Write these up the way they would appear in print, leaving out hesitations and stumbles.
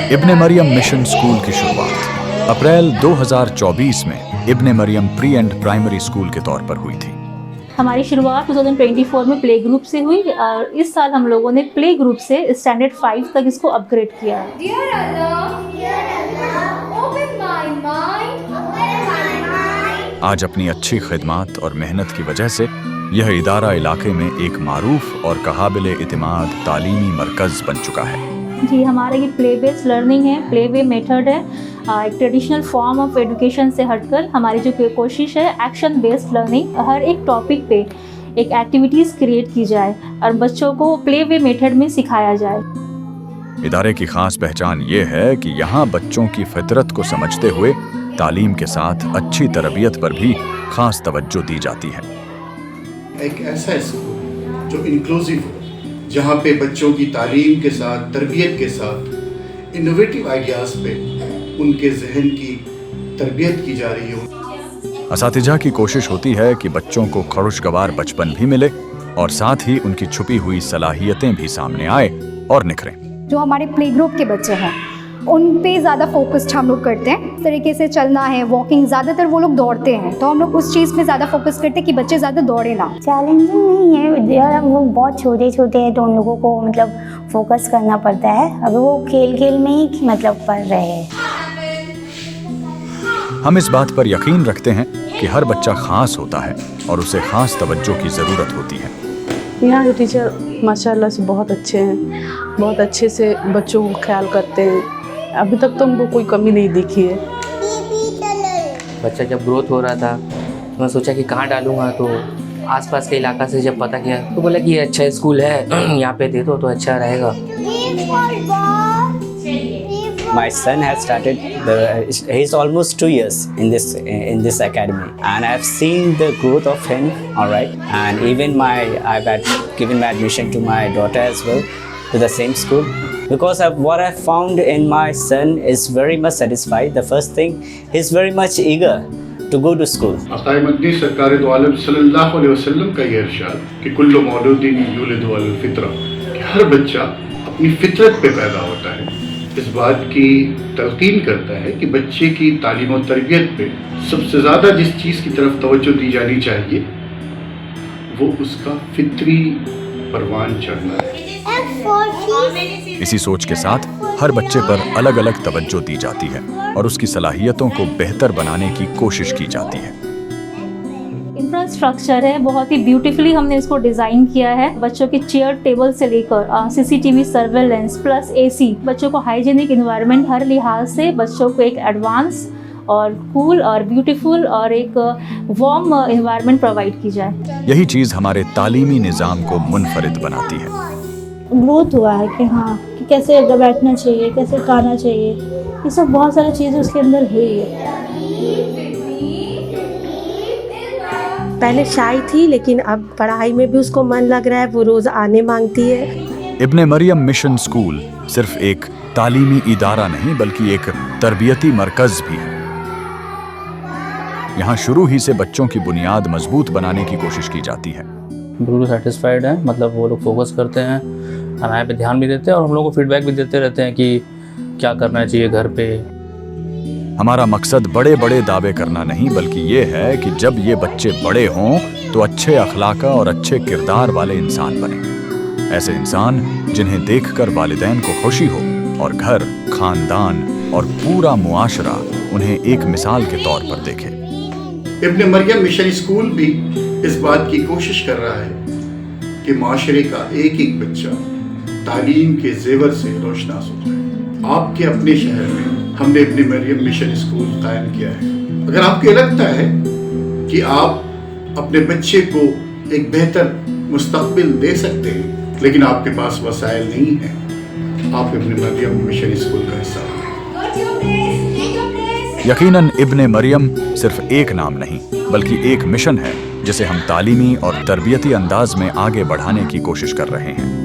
इब्ने Maryam mission school की शुरुआत April 2024 में Ibne Maryam pre and primary school के तौर पर हुई थी। हमारी शुरुआत 2024 में प्ले ग्रुप से हुई और इस साल हम लोगों ने प्ले ग्रुप से स्टैंडर्ड 5 तक इसको अपग्रेड किया है। आज अपनी अच्छी खिदमत और मेहनत की वजह से यह इदारा इलाके में एक मारूफ और काबिल इतिमाद तालीमी मरकज बन चुका है। जी, हमारा ये प्ले बेस्ड लर्निंग है, प्ले वे मेथड है। एक ट्रेडिशनल फॉर्म ऑफ एजुकेशन से हटकर हमारी जो कोशिश है एक्शन बेस्ड लर्निंग, हर एक टॉपिक पे एक एक्टिविटीज़ क्रिएट की जाए और बच्चों को प्ले वे मेथड में सिखाया जाए। इदारे की खास पहचान ये है कि यहाँ बच्चों की फितरत को समझते हुए तालीम के साथ अच्छी तरबियत पर भी खास तवज्जो दी जाती है। एक ऐसा स्कूल जो इंक्लूसिव हो, जहाँ पे बच्चों की तालीम के साथ, तरबियत के साथ इनोवेटिव आइडियाज़ पे उनके जहन की तरबियत की जा रही हो। असातिज़ा की कोशिश होती है कि बच्चों को खुशगवार बचपन भी मिले और साथ ही उनकी छुपी हुई सलाहियतें भी सामने आए और निखरें। जो हमारे प्ले ग्रुप के बच्चे हैं उन पे ज़्यादा फोकस्ड हम लोग करते हैं। इस तरीके से चलना है, वॉकिंग, ज़्यादातर वो लोग दौड़ते हैं तो हम लोग उस चीज़ पे ज़्यादा फोकस करते हैं कि बच्चे ज़्यादा दौड़े ना। चैलेंजिंग नहीं है यार, वो बहुत छोटे छोटे हैं तो उन लोगों को मतलब फोकस करना पड़ता है। अभी वो खेल खेल में ही मतलब पढ़ रहे हैं। हम इस बात पर यकीन रखते हैं कि हर बच्चा खास होता है और उसे खास तवज्जो की ज़रूरत होती है। यहाँ के टीचर माशाल्लाह से बहुत अच्छे हैं, बहुत अच्छे से बच्चों को ख्याल करते हैं। अभी तक तो हमको कोई कमी नहीं दिखी है। बच्चा जब ग्रोथ हो रहा था तो मैं सोचा कि कहाँ डालूँगा, तो आसपास के इलाका से जब पता किया तो बोला कि ये अच्छा स्कूल है, यहाँ पे दे दो तो अच्छा रहेगा। My son has started. He's almost 2 years in this academy, and I've seen the growth of him. All right, and even I've given my admission to my daughter as well to the same school, because what I found in my son is very much satisfied. The first thing, he's very much eager to go to school. आक़ाए Madani सरकार दो आलम सल्लल्लाहु अलैहि वसल्लम का ये इरशाद कि कुल्लु मौलूदिन यूलदु अलल फितरा, कि हर बच्चा अपनी फितरत पे पैदा होता है, इस बात की तलकीन करता है कि बच्चे की तालीम और तरबियत पे सबसे ज़्यादा जिस चीज़ की तरफ तवज्जो दी जानी चाहिए वो उसका फितरी परवान चढ़ना है। इसी सोच के साथ हर बच्चे पर अलग अलग तवज्जो दी जाती है और उसकी सलाहियतों को बेहतर बनाने की कोशिश की जाती है। इंफ्रास्ट्रक्चर है, बहुत ही ब्यूटीफुली हमने इसको डिज़ाइन किया है। बच्चों की चेयर टेबल से लेकर CCTV सर्वेलेंस प्लस AC, बच्चों को हाइजीनिक इन्वायरमेंट, हर लिहाज से बच्चों को एक एडवांस और कूल और ब्यूटीफुल और एक वार्म इन्वायरमेंट प्रोवाइड की जाए। यही चीज़ हमारे तालीमी निज़ाम को मुनफरिद बनाती है। ग्रोथ हुआ है कि हाँ कि कैसे बैठना चाहिए, कैसे खाना चाहिए, ये सब बहुत सारी चीज़ें उसके अंदर हुई है। पहले शाय थी लेकिन अब पढ़ाई में भी उसको मन लग रहा है, वो रोज़ आने मांगती है। इब्ने मरियम मिशन स्कूल सिर्फ एक तालीमी इदारा नहीं बल्कि एक तरबियती मरकज़ भी है। यहाँ शुरू ही से बच्चों की बुनियाद मजबूत बनाने की कोशिश की जाती है। बिल्कुल सेटिस्फाइड है, मतलब वो लोग फोकस करते हैं, पढ़ाई पे ध्यान भी देते हैं और हम लोग को फीडबैक भी देते रहते हैं कि क्या करना चाहिए घर पे। हमारा मकसद बड़े बड़े दावे करना नहीं बल्कि ये है कि जब ये बच्चे बड़े हों तो अच्छे अखलाका और अच्छे किरदार वाले इंसान बने। ऐसे इंसान जिन्हें देखकर वालिदैन को खुशी हो और घर, खानदान और पूरा मुआशरा उन्हें एक मिसाल के तौर पर देखे। इब्ने मरियम मिशन स्कूल भी इस बात की कोशिश कर रहा है कि माशरे का एक एक बच्चा तालीम के जेवर से रोशनास हो जाए। आपके अपने शहर में हमने इब्ने मरियम मिशन स्कूल कायम किया है। अगर आपको लगता है कि आप अपने बच्चे को एक बेहतर मुस्तकबिल दे सकते हैं लेकिन आपके पास वसाइल नहीं है, आप इब्ने मरियम मिशन स्कूल का हिस्सा हैं। यकीनन इब्ने मरियम सिर्फ एक नाम नहीं बल्कि एक मिशन है जिसे हम तालीमी और तरबियती अंदाज में आगे बढ़ाने की कोशिश कर रहे हैं।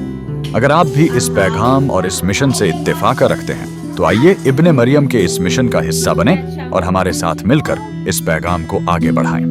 अगर आप भी इस पैगाम और इस मिशन से इत्तेफाक रखते हैं तो आइए इब्ने मरियम के इस मिशन का हिस्सा बने और हमारे साथ मिलकर इस पैगाम को आगे बढ़ाएं।